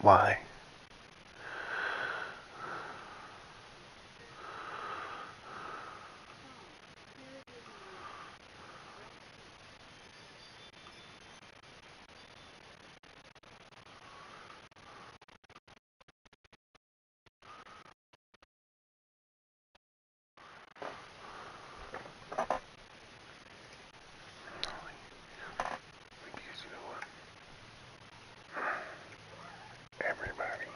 Why? Everybody.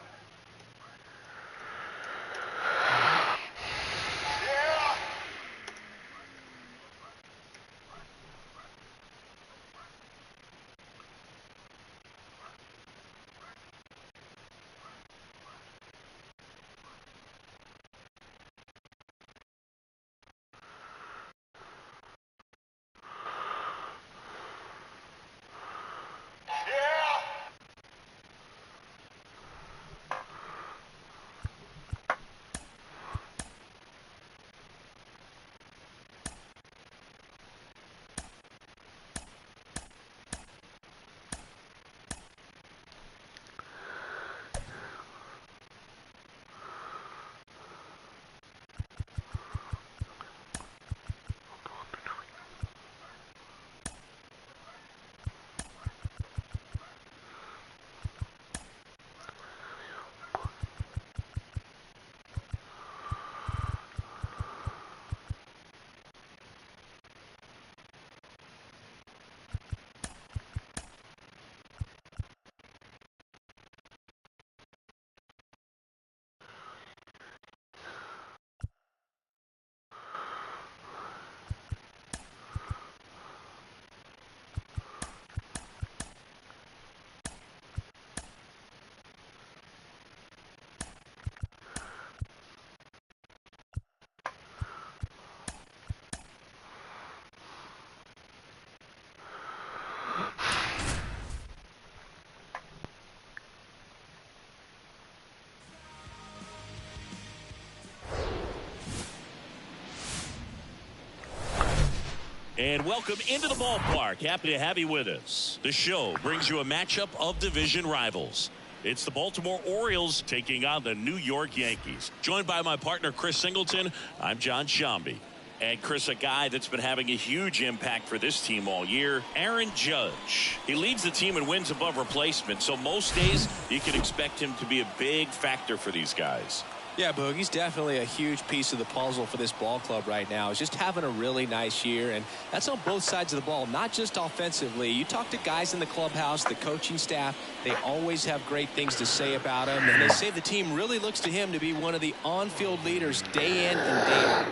And welcome into the ballpark. Happy to have you with us. The show brings you a matchup of division rivals. It's the Baltimore Orioles taking on the New York Yankees. Joined by my partner, Chris Singleton, I'm John Shambi. And Chris, a guy that's been having a huge impact for this team all year, Aaron Judge. He leads the team in wins above replacement, so most days you can expect him to be a big factor for these guys. Yeah, Boog, he's definitely a huge piece of the puzzle for this ball club right now. He's just having a really nice year, and that's on both sides of the ball, not just offensively. You talk to guys in the clubhouse, the coaching staff, they always have great things to say about him, and they say the team really looks to him to be one of the on-field leaders day in and day out.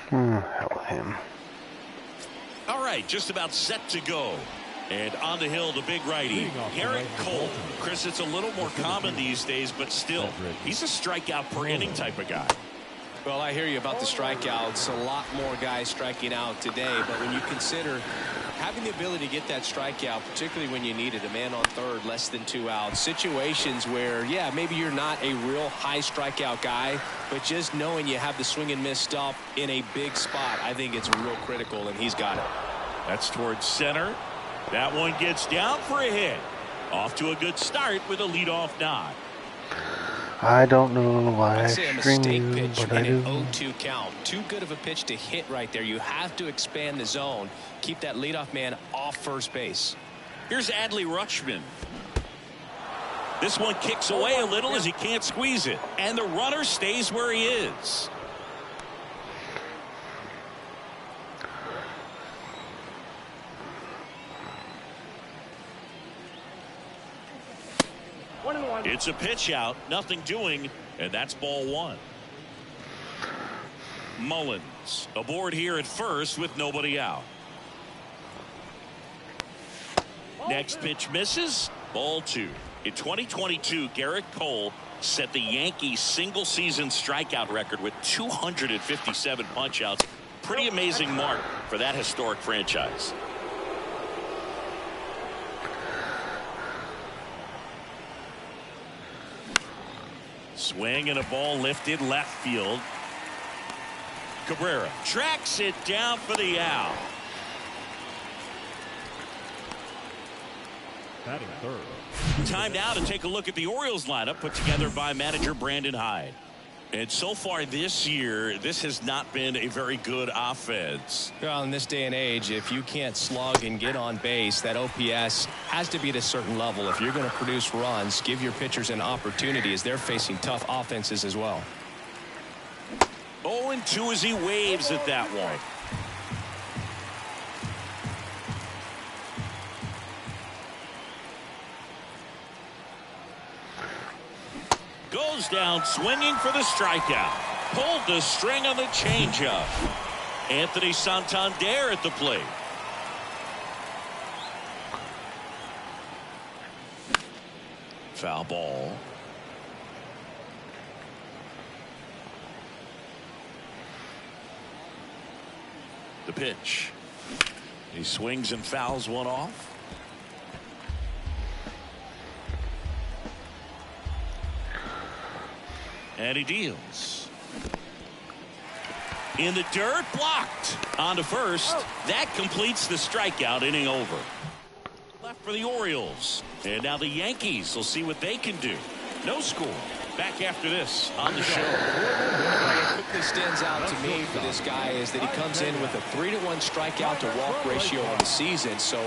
Hell with him. All right, just about set to go. And on the hill, the big righty, Garrett Cole. Chris, it's a little more common these days, but still, he's a strikeout per inning type of guy. Well, I hear you about the strikeouts. A lot more guys striking out today, but when you consider having the ability to get that strikeout, particularly when you need it, a man on third, less than 2 outs, situations where, yeah, maybe you're not a real high strikeout guy, but just knowing you have the swing and miss stuff in a big spot, I think it's real critical, and he's got it. That's towards center. That one gets down for a hit. Off to a good start with a leadoff nod. I don't know why I say a string mistake you, pitch but I in do. an 0-2 count. Too good of a pitch to hit right there. You have to expand the zone. Keep that leadoff man off first base. Here's Adley Rutschman. This one kicks away a little as he can't squeeze it. And the runner stays where he is. It's a pitch out, nothing doing, and that's ball one. Mullins aboard here at first with nobody out. Next pitch misses. Ball two. In 2022, Garrett Cole set the Yankees single season strikeout record with 257 punchouts. Pretty amazing mark for that historic franchise. Swing and a ball lifted left field. Cabrera tracks it down for the out. Batting third. Time now to take a look at the Orioles lineup put together by manager Brandon Hyde. And so far this year, this has not been a very good offense. Well, in this day and age, if you can't slug and get on base, that OPS has to be at a certain level. If you're going to produce runs, give your pitchers an opportunity as they're facing tough offenses as well. 0-2 as he waves at that one. Goes down swinging for the strikeout. Pulled the string on the changeup. Anthony Santander at the plate. Foul ball. The pitch. He swings and fouls one off. And he deals. In the dirt, blocked. On to first. That completes the strikeout, inning over. Left for the Orioles. And now the Yankees will see what they can do. No score. Back after this on the show. What quickly stands out to me for this guy is that he comes in with a 3-to-1 strikeout to walk ratio on the season. So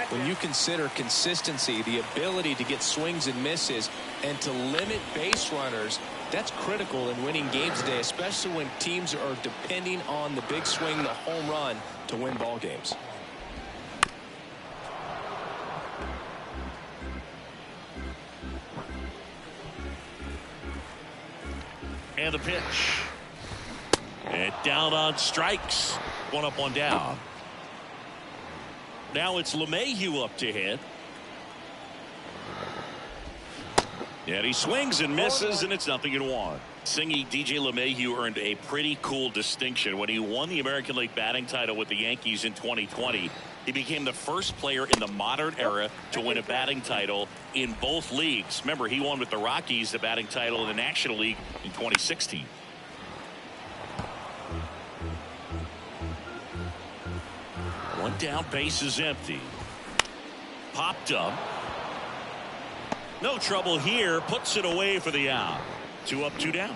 when you consider consistency, the ability to get swings and misses, and to limit base runners, that's critical in winning games today, especially when teams are depending on the big swing, the home run, to win ball games. And the pitch. And down on strikes. One up, one down. Now it's LeMahieu up to hit. And he swings and misses, and it's 0-1. Singy DJ LeMahieu earned a pretty cool distinction when he won the American League batting title with the Yankees in 2020. He became the first player in the modern era to win a batting title in both leagues. Remember, he won with the Rockies the batting title in the National League in 2016. One down, base is empty. Popped up. No trouble here. Puts it away for the out. 2 up, 2 down.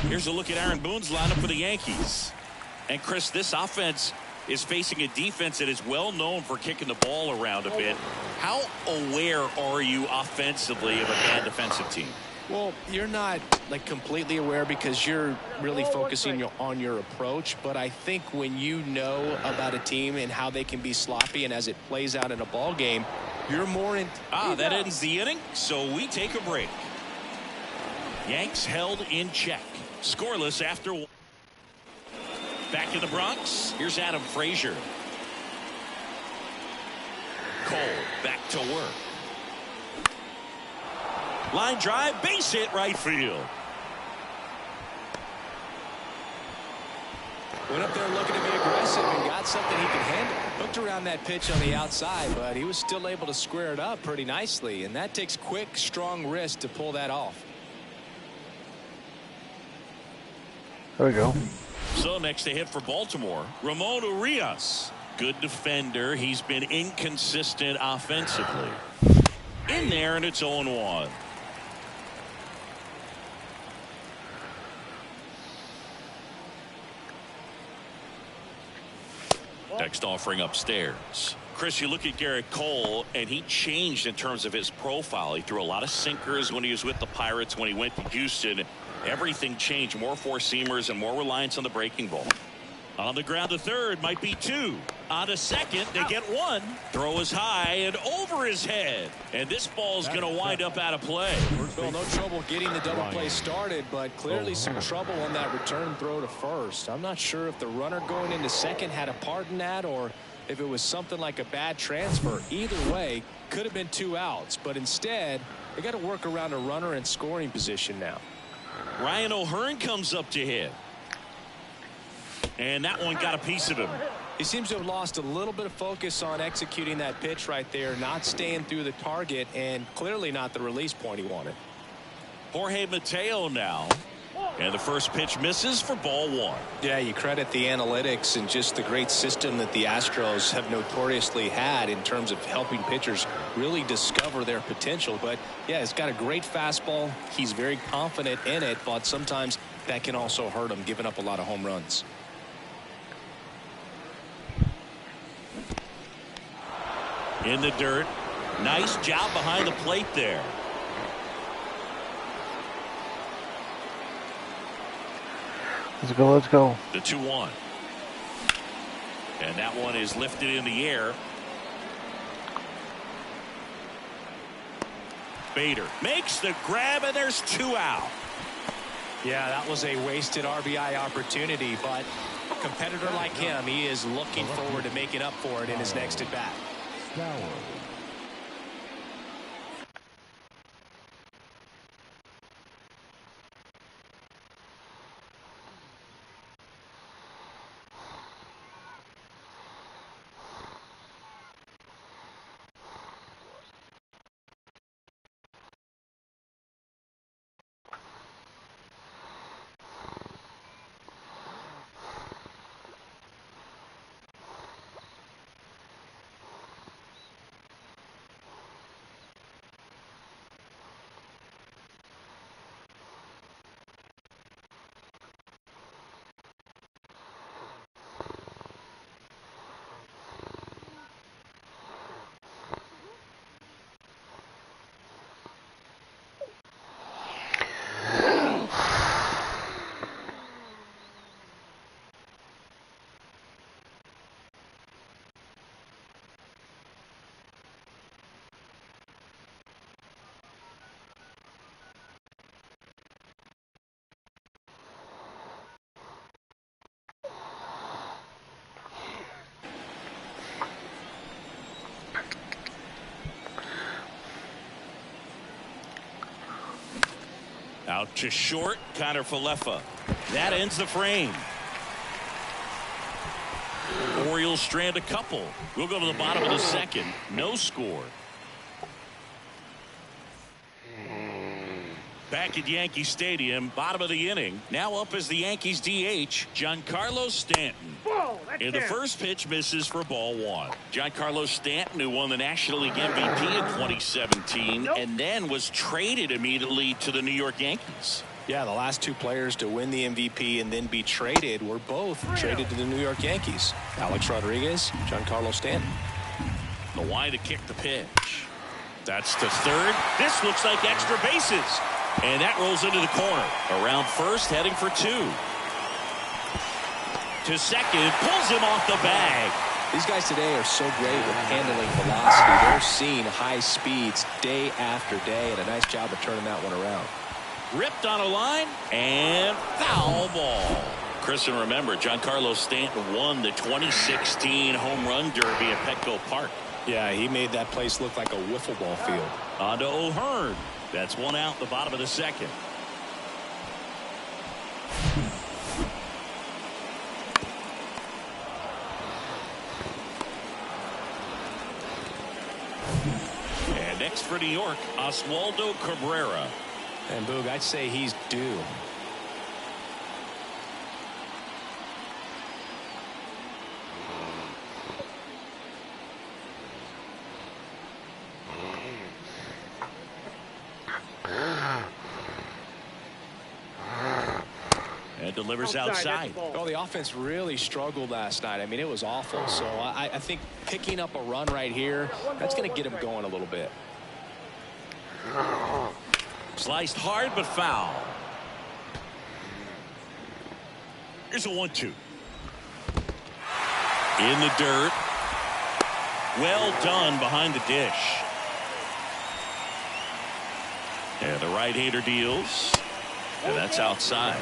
Here's a look at Aaron Boone's lineup for the Yankees. And Chris, this offense is facing a defense that is well known for kicking the ball around a bit. How aware are you offensively of a bad defensive team? Well, you're not like completely aware because you're really focusing on your approach. But I think when you know about a team and how they can be sloppy, and as it plays out in a ball game, you're more in. That ends the inning, so we take a break. Yanks held in check. Scoreless after. Back in the Bronx, here's Adam Frazier. Cole back to work. Line drive, base hit, right field. Went up there looking to be aggressive and got something he could handle. Hooked around that pitch on the outside, but he was still able to square it up pretty nicely, and that takes quick, strong wrist to pull that off. There we go. So next to hit for Baltimore, Ramon Urias. Good defender. He's been inconsistent offensively. In there, and it's 0-1. Text offering upstairs. Chris, you look at Garrett Cole, and he changed in terms of his profile. He threw a lot of sinkers when he was with the Pirates. When he went to Houston, everything changed. More four-seamers and more reliance on the breaking ball. On the ground to third, might be 2. On to second, they get 1. Throw is high and over his head. And this ball's going to wind up out of play. Well, no trouble getting the double play started, but clearly some trouble on that return throw to first. I'm not sure if the runner going into second had a part in that or if it was something like a bad transfer. Either way, could have been 2 outs, but instead, they got to work around a runner in scoring position now. Ryan O'Hearn comes up to hit. And that one got a piece of him. He seems to have lost a little bit of focus on executing that pitch right there, not staying through the target, and clearly not the release point he wanted. Jorge Mateo now. And the first pitch misses for ball one. Yeah, you credit the analytics and just the great system that the Astros have notoriously had in terms of helping pitchers really discover their potential. But yeah, it's got a great fastball. He's very confident in it, but sometimes that can also hurt him, giving up a lot of home runs. In the dirt. Nice job behind the plate there. Let's go, let's go. The 2-1. And that one is lifted in the air. Bader makes the grab, and there's 2 out. Yeah, that was a wasted RBI opportunity, but a competitor like him, he is looking forward to making up for it in his next at-bat. Out to short, Connor Falefa. That ends the frame. Orioles strand a couple. We'll go to the bottom of the second. No score. Back at Yankee Stadium, bottom of the inning. Now up as the Yankees DH, Giancarlo Stanton. And the first pitch misses for ball one. Giancarlo Stanton, who won the National League MVP in 2017 and then was traded immediately to the New York Yankees. Yeah, the last 2 players to win the MVP and then be traded were both traded to the New York Yankees. Alex Rodriguez, Giancarlo Stanton. The wide to kick the pitch. That's to third. This looks like extra bases. And that rolls into the corner. Around first, heading for 2. To second, pulls him off the bag. These guys today are so great with handling velocity. They're seeing high speeds day after day, and a nice job of turning that one around. Ripped on a line, and foul ball. Chris, and remember, Giancarlo Stanton won the 2016 Home Run Derby at Petco Park. Yeah, he made that place look like a wiffle ball field. On to O'Hearn. That's 1 out, the bottom of the second. And next for New York, Oswaldo Cabrera. And Boog, I'd say he's due. And delivers outside. Well, the offense really struggled last night. I mean, it was awful. So I think picking up a run right here, that's going to get him going a little bit. Sliced hard but foul. Here's a 1-2. In the dirt. Well done behind the dish. And the right-hander deals. And that's outside.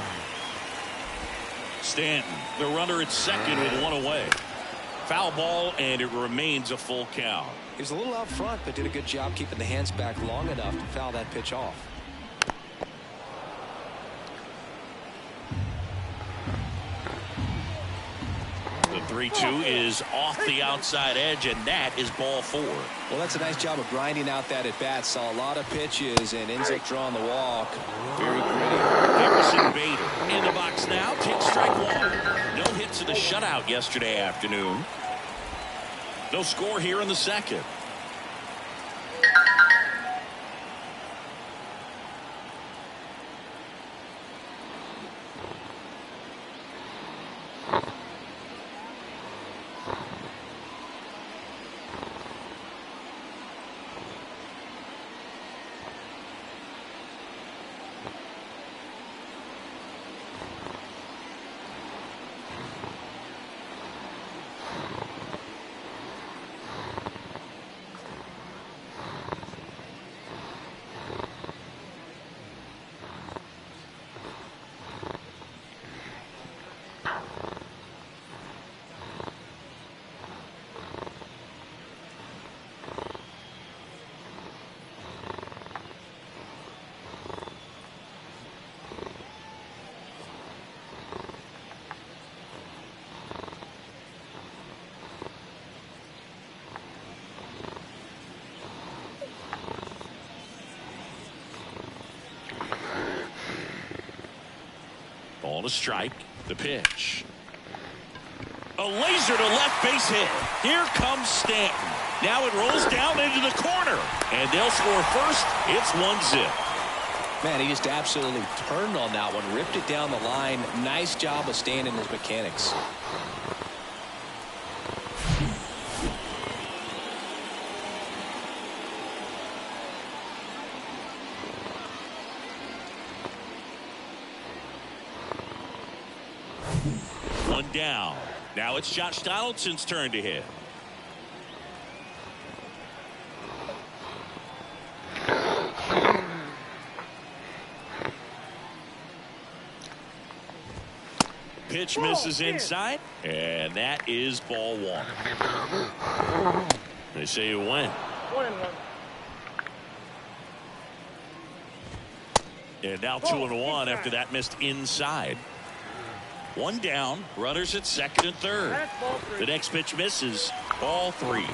Stanton, the runner at second with 1 away. Foul ball, and it remains a full count. He was a little out front, but did a good job keeping the hands back long enough to foul that pitch off. The 3-2 is off the outside edge, and that is ball 4. Well, that's a nice job of grinding out that at bat. Saw a lot of pitches and ends up drawing the walk. Very gritty. Harrison Bader in the box now. Takes strike 1. No hits in the shutout yesterday afternoon. No score here in the second. Ball to strike. The pitch. A laser to left base hit. Here comes Stanton. Now it rolls down into the corner. And they'll score first. It's 1-0. Man, he just absolutely turned on that one. Ripped it down the line. Nice job of staying in his mechanics. One down. Now it's Josh Donaldson's turn to hit. Pitch misses inside, and that is ball 1. They say you win. 1-1. And now 2-1 after that missed inside. One down, runners at second and third. The next pitch misses, ball 3.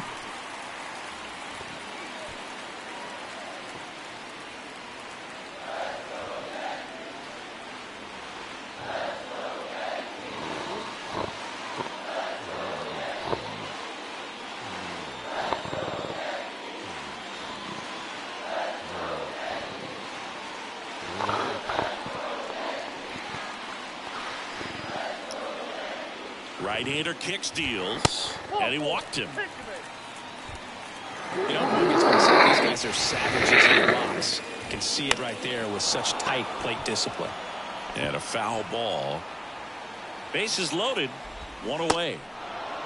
Right-hander kicks, deals, and he walked him. You know, Morgan's going to say these guys are savages in the box. You can see it right there with such tight plate discipline. And a foul ball. Bases loaded, 1 away.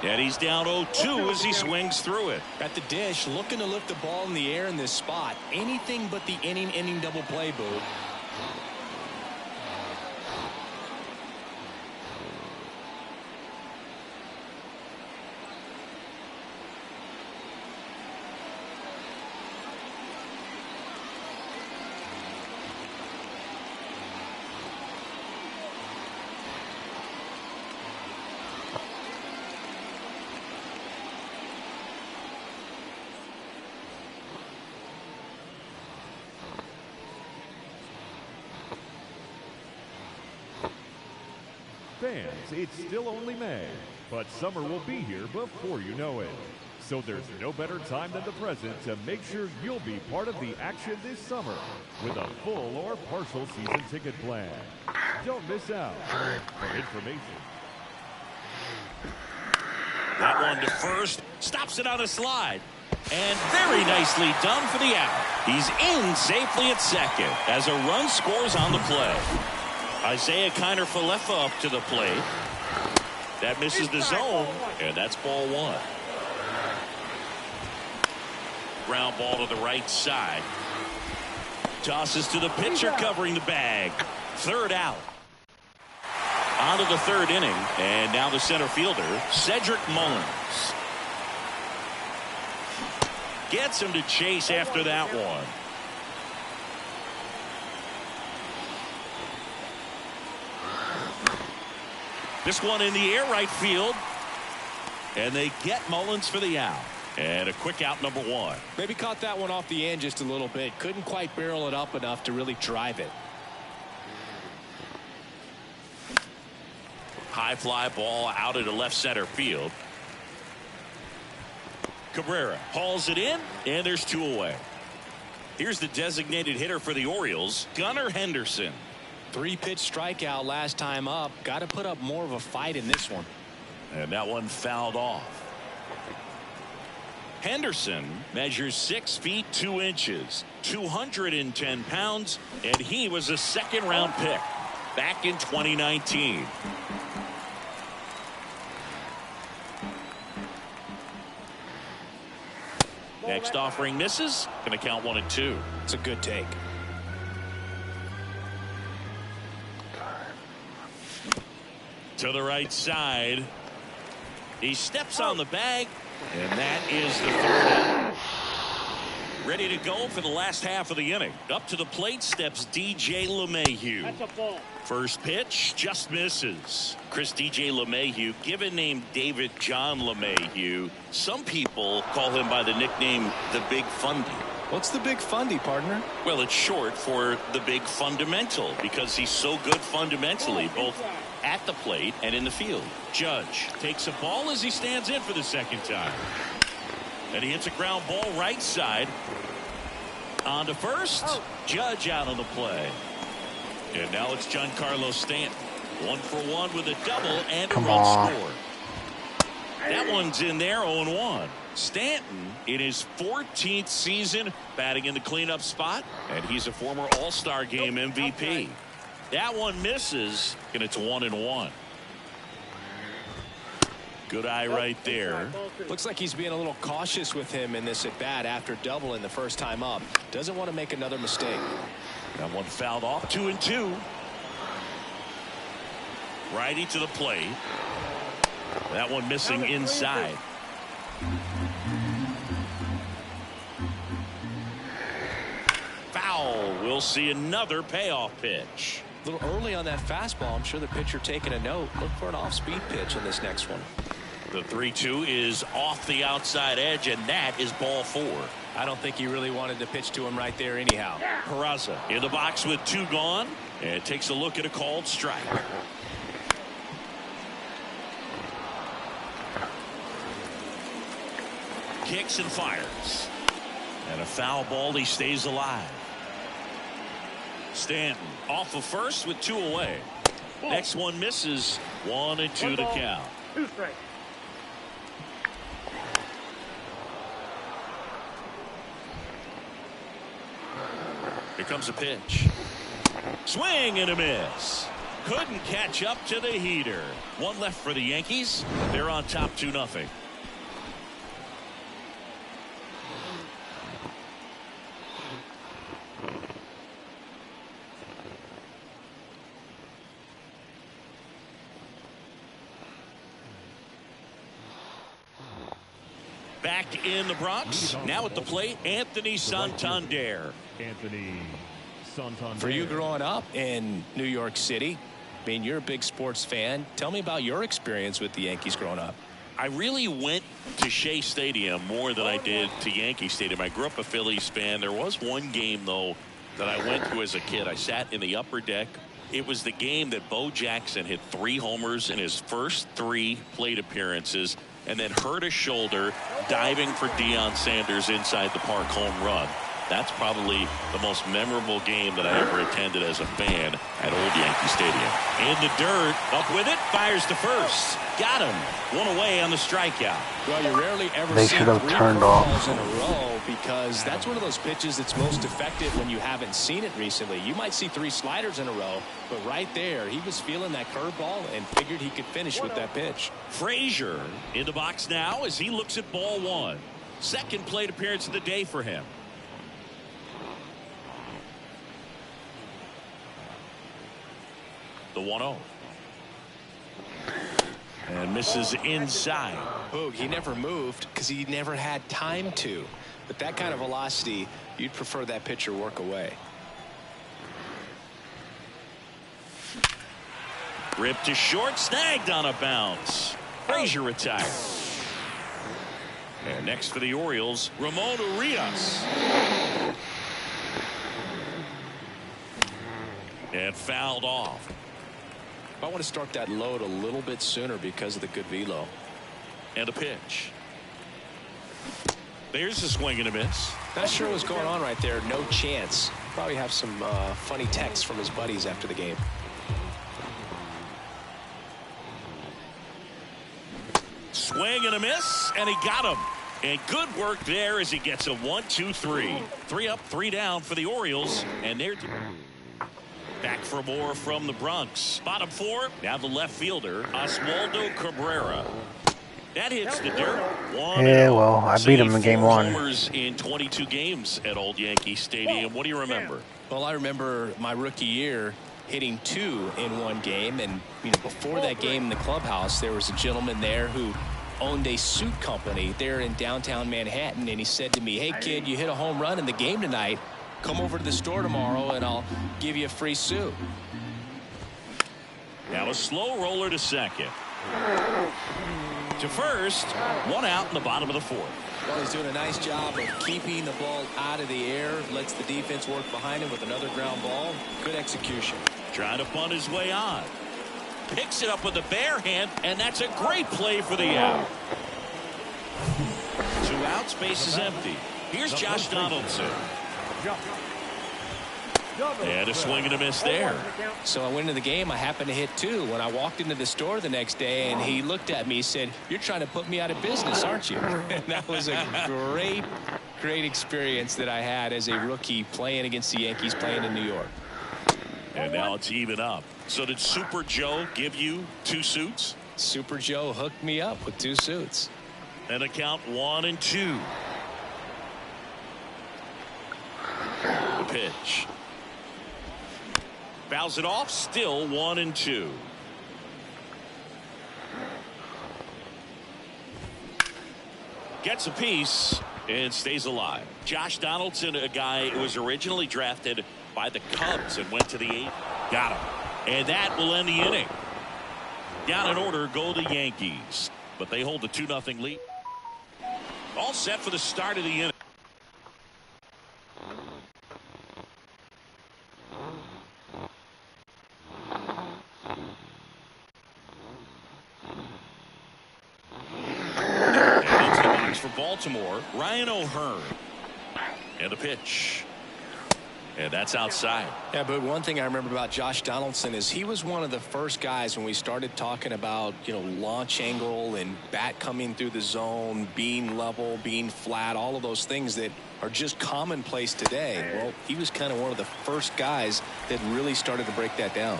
And he's down 0-2 as he swings through it. At the dish, looking to lift the ball in the air in this spot. Anything but the inning double play, Boo. Fans, it's still only May, but summer will be here before you know it. So there's no better time than the present to make sure you'll be part of the action this summer with a full or partial season ticket plan. Don't miss out. For information. That one to first, stops it on a slide. And very nicely done for the out. He's in safely at second as a run scores on the play. Isaiah Kiner-Falefa up to the plate. That misses the zone, and that's ball 1. Ground ball to the right side. Tosses to the pitcher covering the bag. Third out. On to the third inning, and now the center fielder, Cedric Mullins. Gets him to chase after that one. This one in the air right field. And they get Mullins for the out. And a quick out, number 1. Maybe caught that one off the end just a little bit. Couldn't quite barrel it up enough to really drive it. High fly ball out into left center field. Cabrera hauls it in, and there's 2 away. Here's the designated hitter for the Orioles, Gunnar Henderson. 3-pitch strikeout last time up. Got to put up more of a fight in this one. And that one fouled off. Henderson measures 6 feet 2 inches, 210 pounds, and he was a second-round pick back in 2019. Next offering misses. Going to count 1-2. It's a good take. To the right side. He steps on the bag, and that is the 3rd out. Ready to go for the last half of the inning. Up to the plate steps DJ LeMahieu. That's a ball. First pitch just misses. DJ LeMahieu, given name David John LeMahieu. Some people call him by the nickname the Big Fundy. What's the Big Fundy, partner? Well, it's short for the Big Fundamental because he's so good fundamentally, both at the plate and in the field. Judge takes a ball as he stands in for the second time. And he hits a ground ball right side. On to first. Judge out on the play. And now it's Giancarlo Stanton. 1 for 1 with a double and a run scored. That one's in there, 0-1. Stanton in his 14th season batting in the cleanup spot, and he's a former All-Star Game MVP. That one misses, and it's 1-1. Good eye right there. Looks like he's being a little cautious with him in this at bat after doubling the first time up. Doesn't want to make another mistake. That one fouled off. 2-2. Righty to the plate. That one missing inside. Foul. We'll see another payoff pitch. A little early on that fastball. I'm sure the pitcher taking a note. Look for an off-speed pitch in this next one. The 3-2 is off the outside edge, and that is ball 4. I don't think he really wanted to pitch to him right there anyhow. Peraza in the box with 2 gone, and takes a look at a called strike. Kicks and fires. And a foul ball. He stays alive. Stanton off of first with 2 away. Next one misses. 1-2 to count. 2 strikes. Here comes a pitch. Swing and a miss. Couldn't catch up to the heater. 1 left for the Yankees. They're on top 2-0. Back in the Bronx, now at the plate, Anthony Santander. Anthony Santander. For you growing up in New York City, I mean, you're a big sports fan. Tell me about your experience with the Yankees growing up. I really went to Shea Stadium more than I did to Yankee Stadium. I grew up a Phillies fan. There was one game, though, that I went to as a kid. I sat in the upper deck. It was the game that Bo Jackson hit 3 homers in his first 3 plate appearances, and then hurt his shoulder diving for Deion Sanders inside the park home run. That's probably the most memorable game that I ever attended as a fan at Old Yankee Stadium. In the dirt, up with it, fires to first. Got him. 1 away on the strikeout. Well, you rarely ever They see should have 3 turned off. curveballs in a row because that's one of those pitches that's most effective when you haven't seen it recently. You might see 3 sliders in a row, but right there, he was feeling that curveball and figured he could finish with that pitch. Frazier in the box now as he looks at ball 1. Second plate appearance of the day for him. The 1-0. And misses inside. Boog, he never moved because he never had time to. But that kind of velocity, you'd prefer that pitcher work away. Ripped to short, snagged on a bounce. Frazier retired. And next for the Orioles, Ramon Urias. And fouled off. I want to start that load a little bit sooner because of the good velo. And a pitch. There's a swing and a miss. Not sure what's going on right there. No chance. Probably have some funny texts from his buddies after the game. Swing and a miss, and he got him. And good work there as he gets a 1-2-3. 3 up, 3 down for the Orioles, and they're back for more from the Bronx. Bottom 4, now the left fielder, Oswaldo Cabrera. That hits the dirt. Yeah, well, I beat him in game 1. Homers in 22 games at Old Yankee Stadium. What do you remember? Well, I remember my rookie year hitting 2 in one game, and before that game in the clubhouse, there was a gentleman there who owned a suit company there in downtown Manhattan, and he said to me, "Hey kid, you hit a home run in the game tonight. Come over to the store tomorrow and I'll give you a free suit." Now a slow roller to second. To first, 1 out in the bottom of the 4th. Well, he's doing a nice job of keeping the ball out of the air, lets the defense work behind him with another ground ball. Good execution. Trying to bunt his way on. Picks it up with the bare hand, and that's a great play for the out. 2 outs, base is empty. Here's Josh Donaldson. And a swing and a miss there. So I went into the game. I happened to hit 2. When I walked into the store the next day, and he looked at me, he said, "You're trying to put me out of business, aren't you?" And that was a great experience that I had as a rookie playing against the Yankees, playing in New York. And now it's even up. So did Super Joe give you 2 suits? Super Joe hooked me up with 2 suits. And a count 1-2. The pitch. Fouls it off, still 1-2. Gets a piece and stays alive. Josh Donaldson, a guy who was originally drafted by the Cubs and went to the 8th. Got him. And that will end the inning. Down in order go the Yankees. But they hold the 2-0 lead. All set for the start of the inning. For Baltimore, Ryan O'Hearn. And a pitch. And that's outside. Yeah, but one thing I remember about Josh Donaldson is he was one of the first guys when we started talking about, launch angle and bat coming through the zone, being level, being flat, all of those things that are just commonplace today. Well, he was kind of one of the first guys that really started to break that down.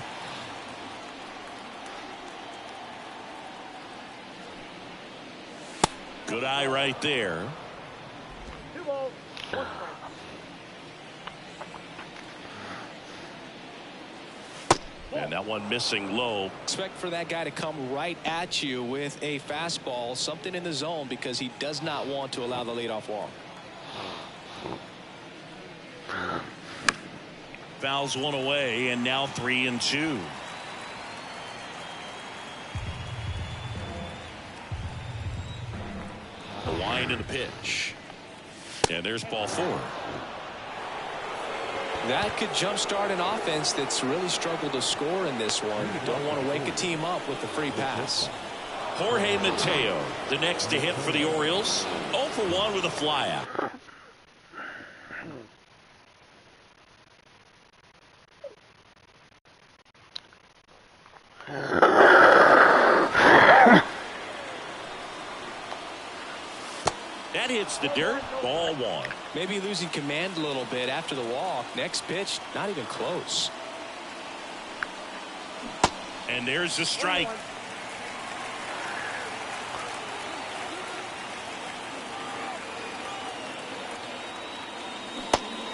Good eye right there. 2 balls, 1 strike. And that one missing low. Expect for that guy to come right at you with a fastball, something in the zone, because he does not want to allow the leadoff walk. Fouls one away, and now 3-2. The wind and the pitch. And there's ball 4. That could jumpstart an offense that's really struggled to score in this one. Don't want to wake a team up with the free pass. Jorge Mateo, the next to hit for the Orioles. 0 for 1 with a flyout. That hits the dirt. Ball 1. Maybe losing command a little bit after the walk. Next pitch, not even close. And there's the strike.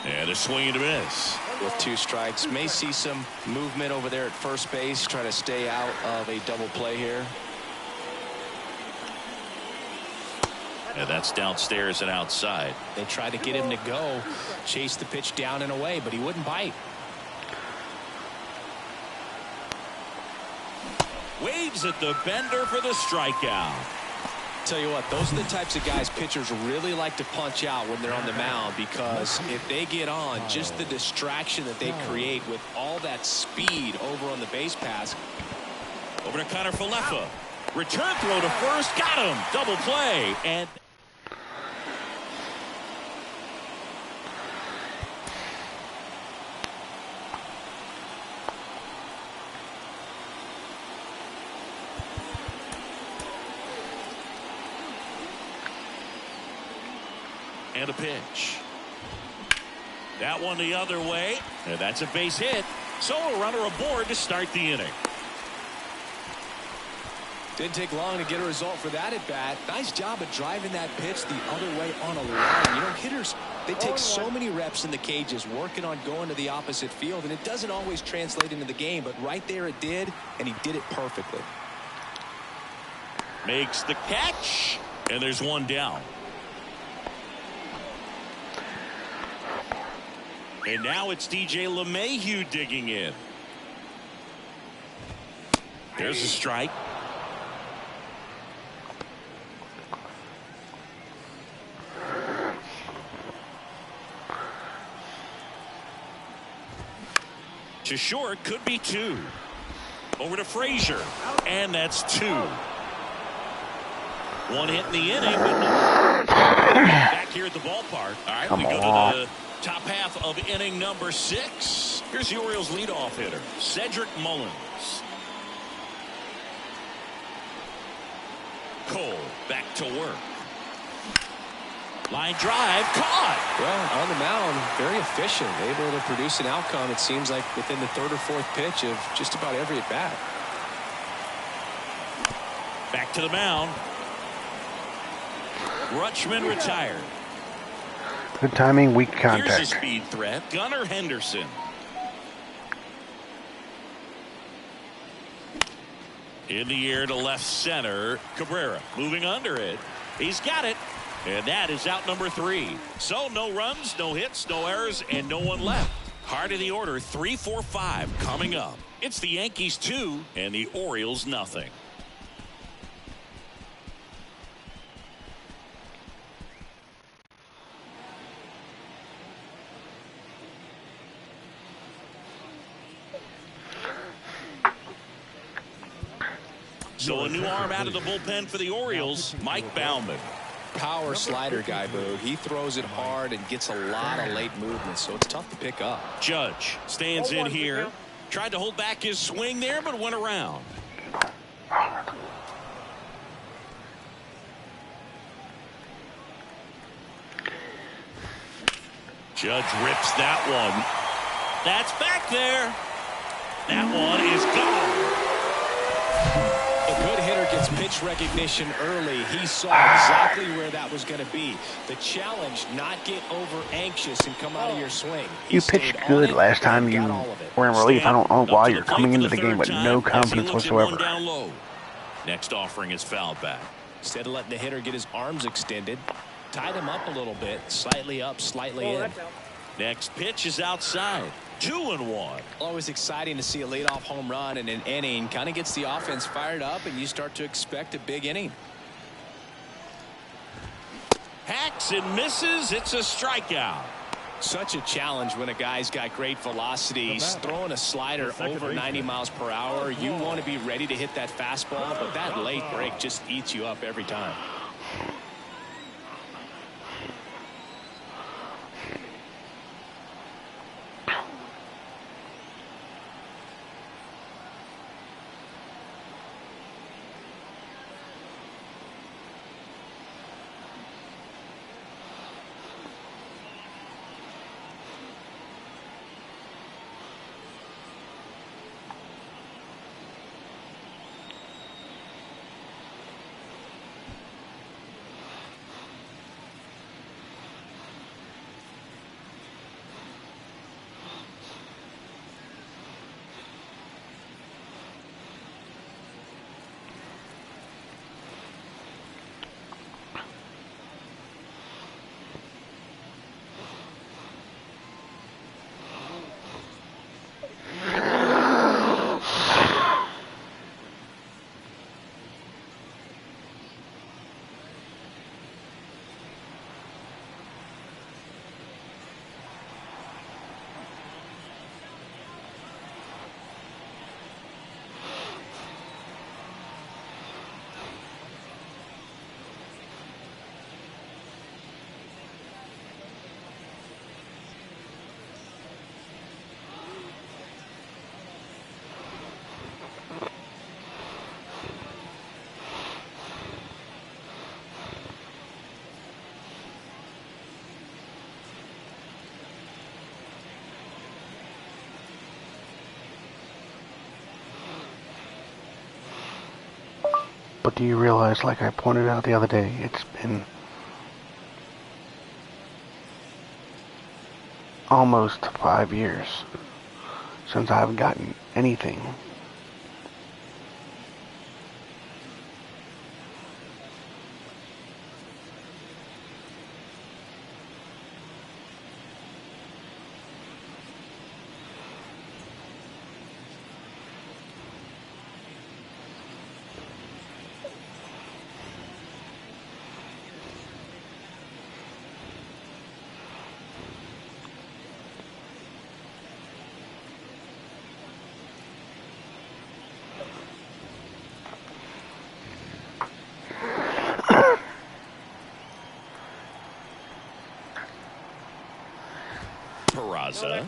And a swing and a miss. With 2 strikes, may see some movement over there at first base, try to stay out of a double play here. And that's downstairs and outside. They tried to get him to go, chase the pitch down and away, but he wouldn't bite. Waves at the bender for the strikeout. Tell you what, those are the types of guys pitchers really like to punch out when they're on the mound, because if they get on, just the distraction that they create with all that speed over on the base pass. Over to Connor Falefa. Return throw to first. Got him. Double play. And a pitch. That one the other way. And that's a base hit. So a runner aboard to start the inning. Didn't take long to get a result for that at bat. Nice job of driving that pitch the other way on a line. You know, hitters, they take so many reps in the cages working on going to the opposite field, and it doesn't always translate into the game, but right there it did, and he did it perfectly. Makes the catch, and there's one down. And now it's DJ LeMahieu digging in. There's a strike. To short, could be two. Over to Frazier, and that's two. One hit in the inning, but back here at the ballpark. All right, we go to the top half of inning number 6. Here's the Orioles leadoff hitter, Cedric Mullins. Cole back to work. Line drive, caught. Well, on the mound, very efficient, able to produce an outcome, it seems like, within the 3rd or 4th pitch of just about every at bat. Back to the mound. Rutschman retired. Good timing, weak Here's a contact. speed threat, Gunnar Henderson. In the air to left center, Cabrera moving under it. He's got it. And that is out number 3. So no runs, no hits, no errors, and no one left. Heart of the order, 3, 4, 5 coming up. It's the Yankees 2 and the Orioles nothing. So a new arm out of the bullpen for the Orioles, Mike Baumann. Power slider guy, Boo. He throws it hard and gets a lot of late movement, so it's tough to pick up. Judge stands in here. Tried to hold back his swing there, but went around. Judge rips that one. That's back there. That one is gone. A good hitter gets pitch recognition early. He saw exactly where that was going to be. The challenge, not get over anxious and come out of your swing. You pitched good last time you were in relief. I don't know why you're coming into the game with no confidence whatsoever. Down low. Next offering is fouled back. Instead of letting the hitter get his arms extended, tied him up a little bit, slightly up, slightly in. Next pitch is outside. 2-1. Always exciting to see a leadoff home run in an inning. Kind of gets the offense fired up, and you start to expect a big inning. Hacks and misses. It's a strikeout. Such a challenge when a guy's got great velocity. He's throwing a slider over 90 miles per hour. You want to be ready to hit that fastball, but that late break just eats you up every time. But do you realize, like I pointed out the other day, it's been almost 5 years since I've gotten anything.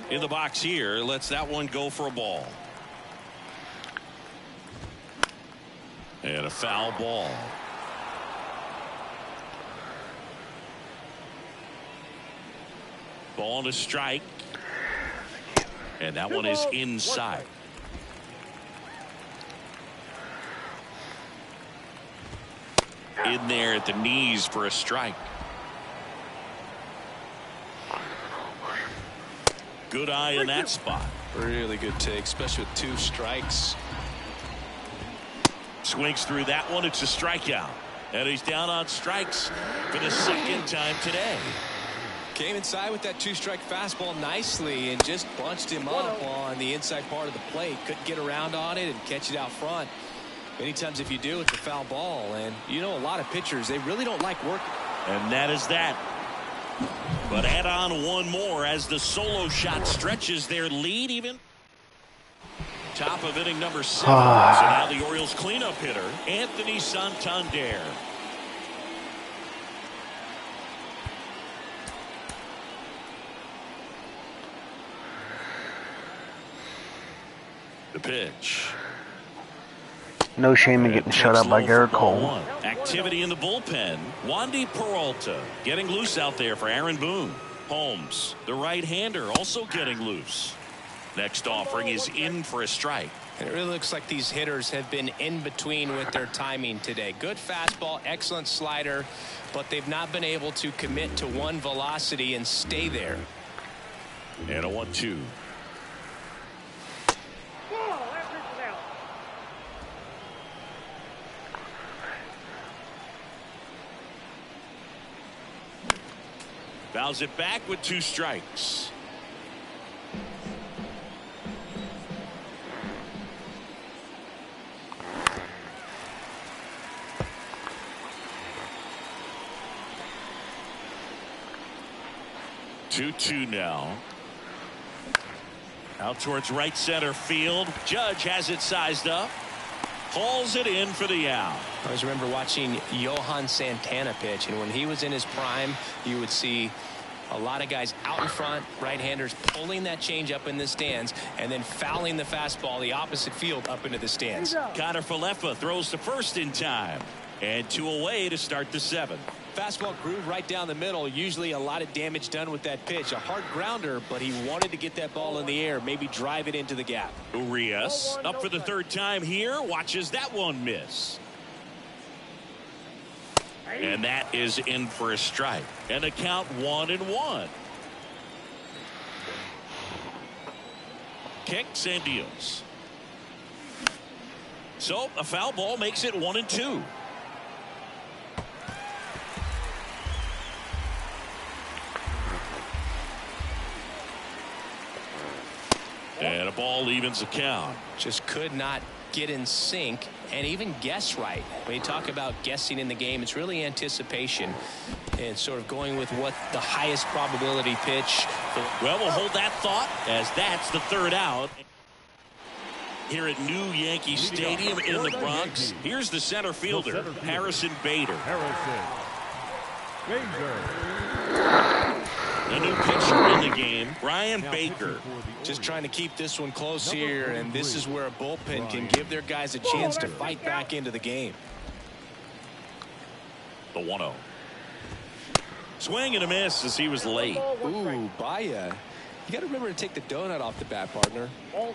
In the box here, lets that one go for a ball. And a foul ball. Ball to strike. And that one is inside. In there at the knees for a strike. Good eye in that spot. Really good take, especially with 2 strikes. Swings through that one. It's a strikeout. And he's down on strikes for the 2nd time today. Came inside with that 2-strike fastball nicely and just bunched him up on the inside part of the plate. Couldn't get around on it and catch it out front. Many times if you do, it's a foul ball. And you know, a lot of pitchers, they really don't like working. And that is that. But add on one more as the solo shot stretches their lead even. Top of inning number 7. So now the Orioles cleanup hitter, Anthony Santander. The pitch. No shame in getting shut up by Garrett Cole. Activity in the bullpen. Wandy Peralta getting loose out there for Aaron Boone. Holmes, the right-hander, also getting loose. Next offering is in for a strike. And it really looks like these hitters have been in between with their timing today. Good fastball, excellent slider, but they've not been able to commit to one velocity and stay there. And a 1-2. Fouls it back with 2 strikes. Two now. Out towards right center field. Judge has it sized up. Hauls it in for the out. I always remember watching Johan Santana pitch, and when he was in his prime, you would see a lot of guys out in front, right-handers pulling that change up in the stands and then fouling the fastball the opposite field up into the stands. Connor Falefa throws to first in time. And 2 away to start the 7th. Fastball groove right down the middle. Usually a lot of damage done with that pitch. A hard grounder, but he wanted to get that ball in the air, maybe drive it into the gap. Urias up for the 3rd time here. Watches that one miss. And that is in for a strike. And a count 1-1. Kicks and deals. So a foul ball makes it 1-2. And a ball evens the count. Just could not get in sync and even guess right. When you talk about guessing in the game, it's really anticipation and sort of going with what the highest probability pitch. Well, we'll hold that thought as that's the 3rd out. Here at New Yankee Stadium in the Bronx, here's the center fielder, Harrison Bader. The new pitcher in the game, Brian Baker. Just trying to keep this one close here, and this is where a bullpen can give their guys a chance to fight back into the game. The 1-0. Swing and a miss as he was late. Ooh, Baya. You got to remember to take the donut off the bat, partner.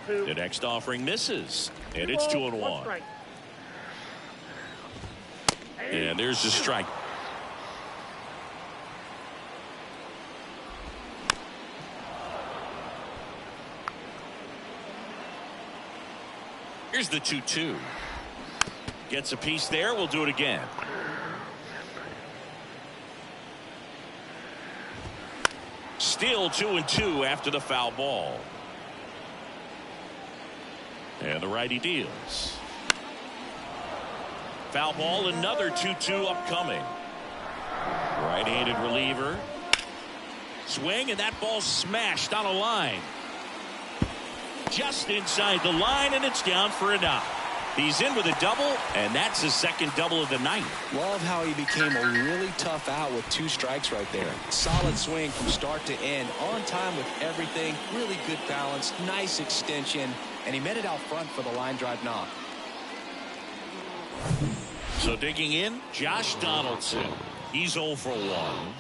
The next offering misses, and it's 2-1. And there's the strike. Here's the 2-2. Gets a piece there. We'll do it again. Still 2-2 after the foul ball. And the righty deals. Foul ball, another 2-2 upcoming. Right-handed reliever. Swing, and that ball smashed on a line. Just inside the line, and it's down for a knock. He's in with a double, and that's his second double of the night. Love how he became a really tough out with 2 strikes right there. Solid swing from start to end, on time with everything, really good balance, nice extension, and he met it out front for the line drive knock. So digging in, Josh Donaldson. He's 0 for 1.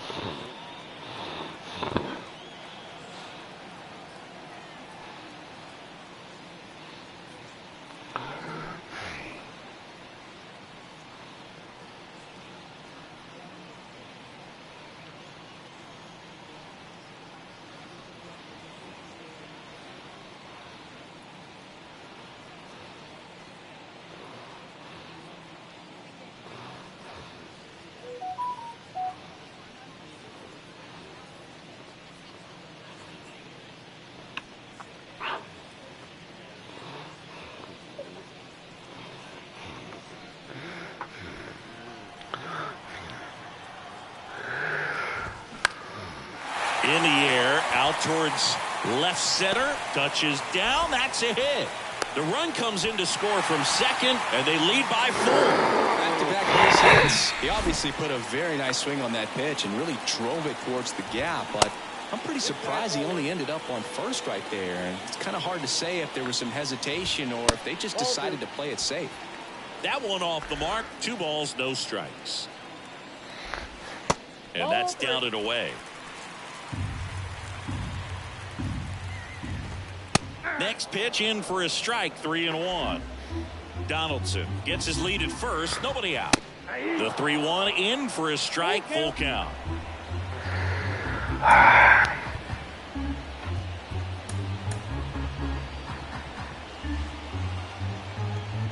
In the air, out towards left center, touches down, that's a hit. The run comes in to score from second, and they lead by 4. Back-to-back base hits. He obviously put a very nice swing on that pitch and really drove it towards the gap, but I'm pretty surprised he only ended up on first right there. And it's kind of hard to say if there was some hesitation or if they just decided to play it safe. That one off the mark. 2 balls, no strikes. And that's down and away. Next pitch in for a strike, 3-1. Donaldson gets his lead at first, nobody out. The 3-1 in for a strike, full count.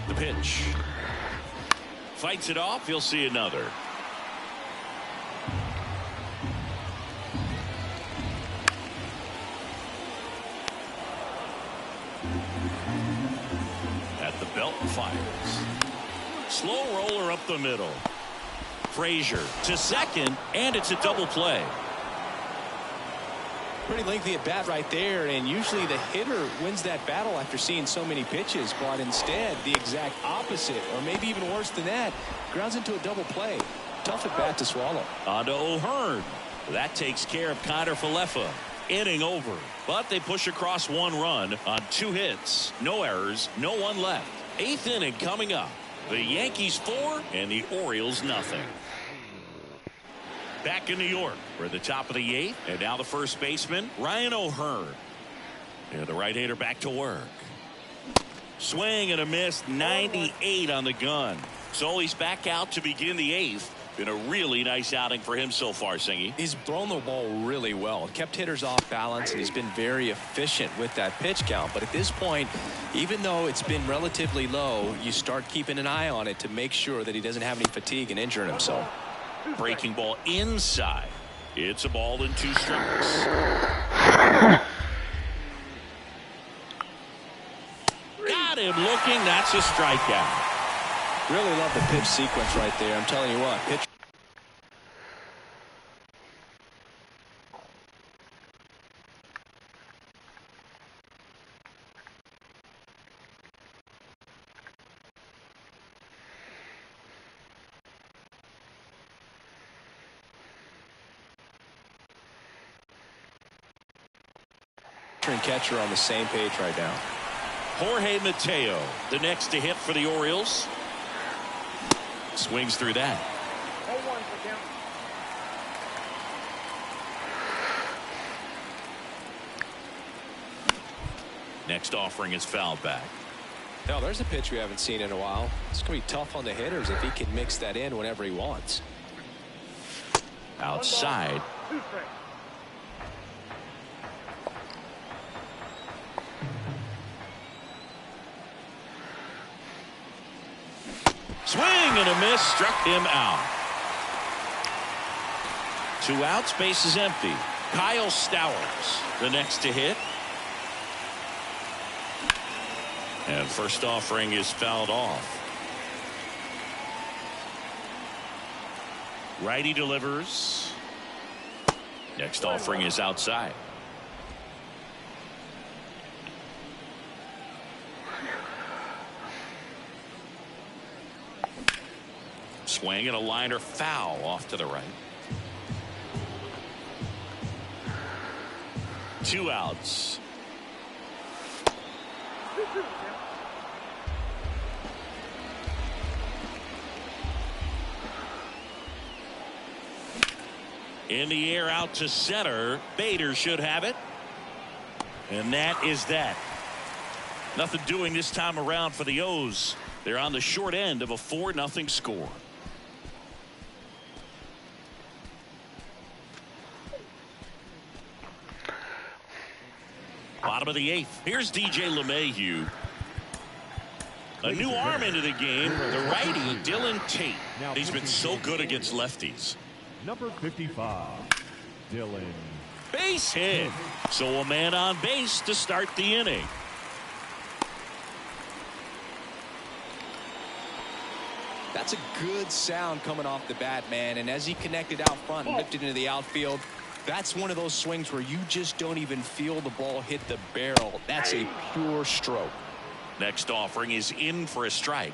The pitch. Fights it off, he'll see another. Belt fires. Slow roller up the middle. Frazier to second, and it's a double play. Pretty lengthy at bat right there, and usually the hitter wins that battle after seeing so many pitches, but instead the exact opposite, or maybe even worse than that, grounds into a double play. Tough at bat to swallow. On to O'Hearn. That takes care of Kiner Falefa. Inning over, but they push across 1 run on 2 hits. No errors, no one left. 8th inning coming up. The Yankees 4 and the Orioles nothing. Back in New York, we're at the top of the 8th, and now the first baseman, Ryan O'Hearn. And the right-hander back to work. Swing and a miss, 98 on the gun. So he's back out to begin the 8th. Been a really nice outing for him so far, Singy. He's thrown the ball really well. Kept hitters off balance, and he's been very efficient with that pitch count. But at this point, even though it's been relatively low, you start keeping an eye on it to make sure that he doesn't have any fatigue and injuring himself. Breaking ball inside. It's a ball and 2 strikes. Got him looking. That's a strikeout. Really love the pitch sequence right there. I'm telling you what, pitch. And catcher on the same page right now. Jorge Mateo, the next to hit for the Orioles. Swings through that. Next offering is fouled back. Now, there's a pitch we haven't seen in a while. It's going to be tough on the hitters if he can mix that in whenever he wants. Outside. 2 strikes. Swing and a miss, struck him out. 2 outs, base is empty. Kyle Stowers, the next to hit. And first offering is fouled off. Righty delivers. Next offering is outside. Swing and a liner foul off to the right. 2 outs. In the air out to center. Bader should have it. And that is that. Nothing doing this time around for the O's. They're on the short end of a 4-0 score. Bottom of the 8th. Here's DJ LeMahieu. A new arm into the game. The righty, Dylan Tate. He's been so good against lefties. Number 55, Dylan. Base hit. So a man on base to start the inning. That's a good sound coming off the bat, man. And as he connected out front and lifted into the outfield, that's one of those swings where you just don't even feel the ball hit the barrel. That's a pure stroke. Next offering is in for a strike.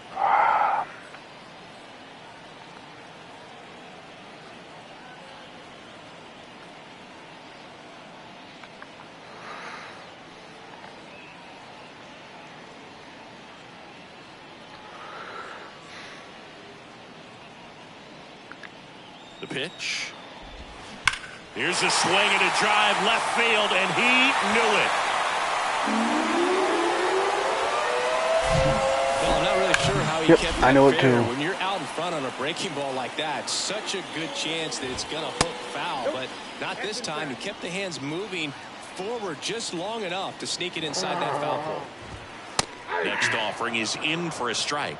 The pitch. Here's a swing and a drive left field, and he knew it. Well, I'm not really sure how he kept that I know it fair. too. When you're out in front on a breaking ball like that, such a good chance that it's going to hook foul, but not this time. He kept the hands moving forward just long enough to sneak it inside that foul pole. Next offering is in for a strike.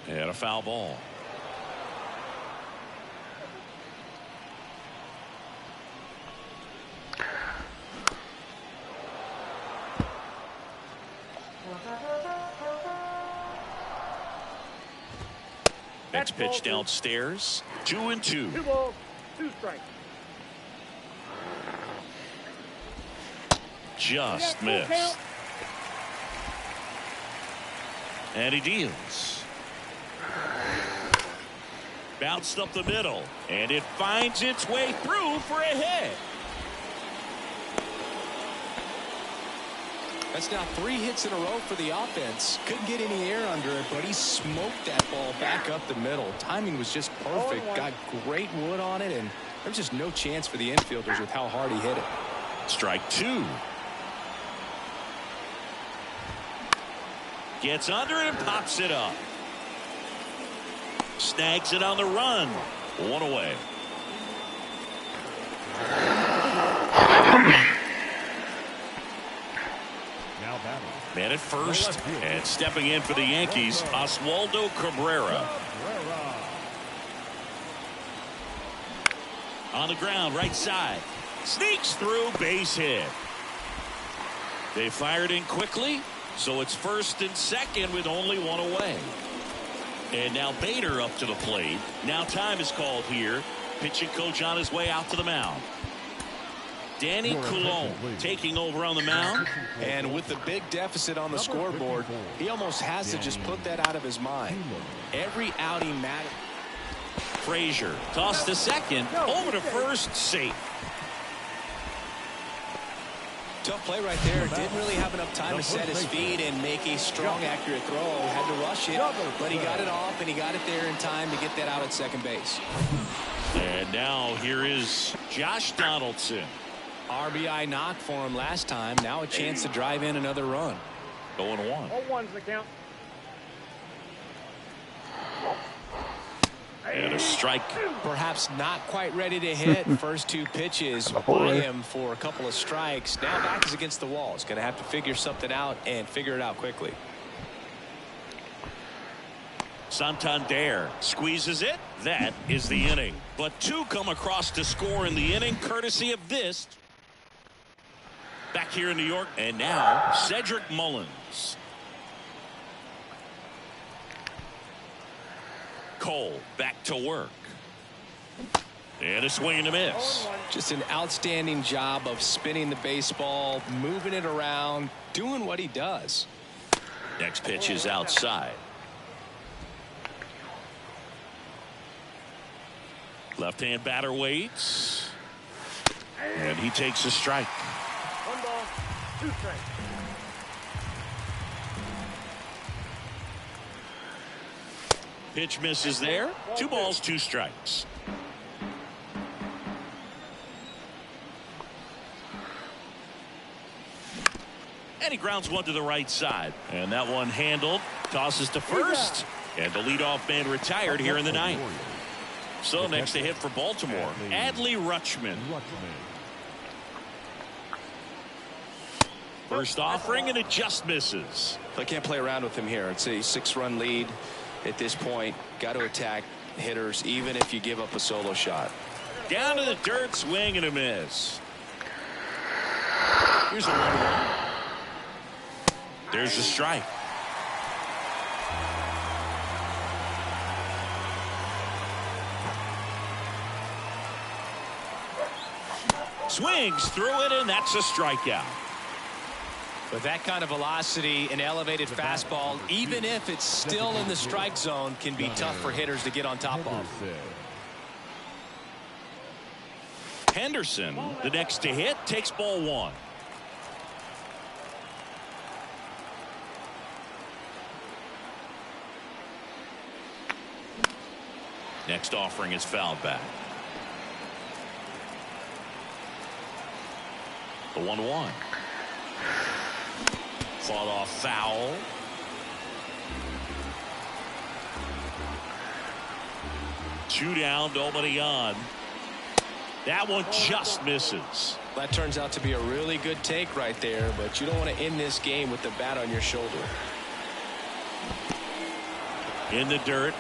And a foul ball. Next pitch downstairs. 2-2. 2 balls, 2 strikes. Just missed. And he deals. Bounced up the middle, and it finds its way through for a hit. That's now 3 hits in a row for the offense. Couldn't get any air under it, but he smoked that ball back up the middle. Timing was just perfect. Got great wood on it, and there's just no chance for the infielders with how hard he hit it. Strike 2. Gets under it and pops it up. Snags it on the run. 1 away. Now batting. Man at first, and stepping in for the Yankees, Oswaldo Cabrera. On the ground, right side. Sneaks through, base hit. They fired in quickly, so it's first and second with only 1 away. And now Bader up to the plate. Now time is called here. Pitching coach on his way out to the mound. Danny Coulombe taking over on the mound. And with the big deficit on the scoreboard, he almost has to just put that out of his mind. Every outing matters. Frazier tossed to second, over to first, safe. Tough play right there. Didn't really have enough time to set his feet and make a strong, accurate throw. Had to rush it, but he got it off, and he got it there in time to get that out at second base. And now here is Josh Donaldson. RBI knock for him last time. Now a chance to drive in another run. 0-1. 0-1's the count. And a strike. Perhaps not quite ready to hit. First two pitches by him for a couple of strikes. Now back is against the wall. He's going to have to figure something out and figure it out quickly. Santander squeezes it. That is the inning. But two come across to score in the inning, courtesy of this. Back here in New York, and now Cedric Mullins. Cole back to work. And a swing and a miss. Just an outstanding job of spinning the baseball, moving it around, doing what he does. Next pitch is outside. Left-hand batter waits. And he takes a strike. 1 ball, 2 strikes. Pitch misses there. 2 balls, 2 strikes. And he grounds one to the right side. And that one handled. Tosses to first. And the leadoff man retired here in the ninth. So next to hit for Baltimore, Adley Rutschman. First offering, and it just misses. I can't play around with him here. It's a 6-run lead at this point. Got to attack hitters even if you give up a solo shot. Down to the dirt, swing and a miss. Here's a 1-1. There's a strike. Swings through it, and that's a strikeout. With that kind of velocity, an elevated fastball, even if it's still in the strike zone, can be tough for hitters to get on top of. Henderson, the next to hit, takes ball 1. Next offering is fouled back. The 1-1. Fought off foul. Two down, nobody on. That one just misses. That turns out to be a really good take right there, but you don't want to end this game with the bat on your shoulder. In the dirt.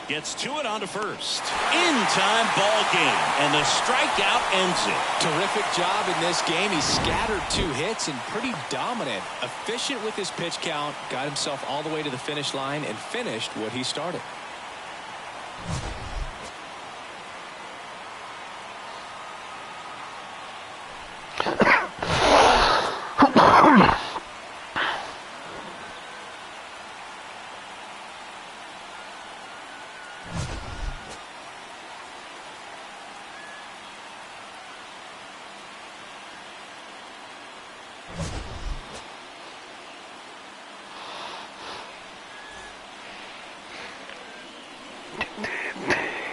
Gets to it onto first. In-time ball game. And the strikeout ends it. Terrific job in this game. He scattered 2 hits and pretty dominant. Efficient with his pitch count. Got himself all the way to the finish line and finished what he started.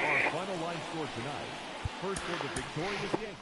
Our final line score tonight. First for the victorious Yankees.